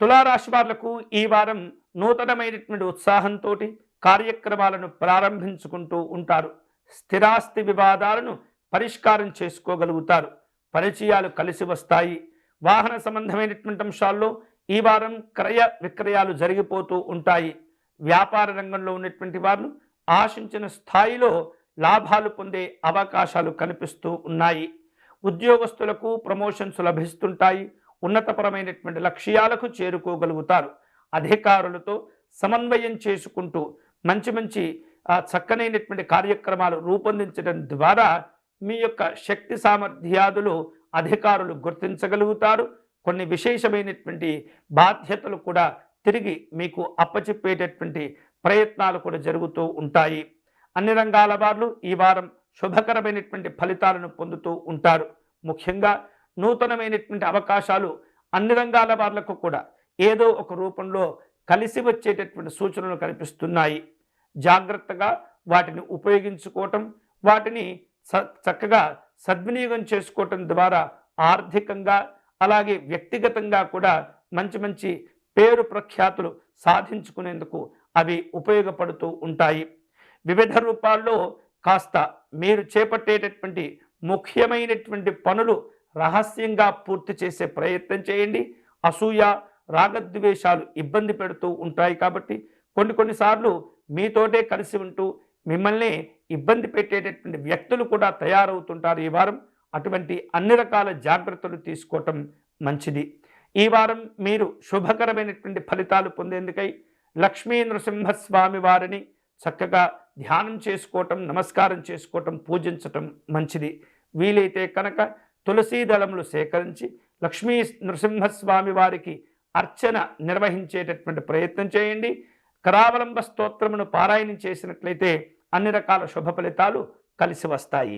తులారాశి వాళ్లకు ఈ వారం నూతనమైనటువంటి ఉత్సాహంతో కార్యక్రమాలను ప్రారంభించుకుంటూ ఉంటారు. స్థిరాస్తి వివాదాలను పరిష్కారం చేసుకోగలుగుతారు. పరిచయాలు కలిసి వస్తాయి. వాహన సంబంధమైనటువంటి అంశాల్లో ఈ వారం క్రయ విక్రయాలు జరిగిపోతూ ఉంటాయి. వ్యాపార రంగంలో ఉన్నటువంటి వారు ఆశించిన స్థాయిలో లాభాలు పొందే అవకాశాలు కనిపిస్తూ ఉన్నాయి. ఉద్యోగస్తులకు ప్రమోషన్స్ లభిస్తుంటాయి. ఉన్నతపరమైనటువంటి లక్ష్యాలకు చేరుకోగలుగుతారు. అధికారులతో సమన్వయం చేసుకుంటూ మంచి మంచి చక్కనైనటువంటి కార్యక్రమాలు రూపొందించడం ద్వారా మీ యొక్క శక్తి సామర్థ్యాదులు అధికారులు గుర్తించగలుగుతారు. కొన్ని విశేషమైనటువంటి బాధ్యతలు కూడా తిరిగి మీకు అప్పచెప్పేటటువంటి ప్రయత్నాలు కూడా జరుగుతూ ఉంటాయి. అన్ని రంగాల వారు ఈ వారం శుభకరమైనటువంటి ఫలితాలను పొందుతూ ఉంటారు. ముఖ్యంగా నూతనమైనటువంటి అవకాశాలు అన్ని రంగాల వాళ్లకు కూడా ఏదో ఒక రూపంలో కలిసి వచ్చేటటువంటి సూచనలు కనిపిస్తున్నాయి. జాగ్రత్తగా వాటిని ఉపయోగించుకోవటం, వాటిని చక్కగా సద్వినియోగం చేసుకోవటం ద్వారా ఆర్థికంగా అలాగే వ్యక్తిగతంగా కూడా మంచి మంచి పేరు ప్రఖ్యాతులు సాధించుకునేందుకు అవి ఉపయోగపడుతూ ఉంటాయి. వివిధ రూపాల్లో కాస్త మీరు చేపట్టేటటువంటి ముఖ్యమైనటువంటి పనులు రహస్యంగా పూర్తి చేసే ప్రయత్నం చేయండి. అసూయ రాగద్వేషాలు ఇబ్బంది పెడుతూ ఉంటాయి కాబట్టి కొన్నిసార్లు మీతోటే కలిసి ఉంటూ మిమ్మల్ని ఇబ్బంది పెట్టేటటువంటి వ్యక్తులు కూడా తయారవుతుంటారు ఈ వారం. అటువంటి అన్ని రకాల జాగ్రత్తలు తీసుకోవటం మంచిది. ఈ వారం మీరు శుభకరమైనటువంటి ఫలితాలు పొందేందుకై లక్ష్మీ నృసింహస్వామి వారిని చక్కగా ధ్యానం చేసుకోవటం, నమస్కారం చేసుకోవటం, పూజించటం మంచిది. వీలైతే కనుక తులసీ దళములు సేకరించి లక్ష్మీ నృసింహస్వామి వారికి అర్చన నిర్వహించేటటువంటి ప్రయత్నం చేయండి. కరావలంబ స్తోత్రమును పారాయణం చేసినట్లయితే అన్ని రకాల శుభ ఫలితాలు కలిసి వస్తాయి.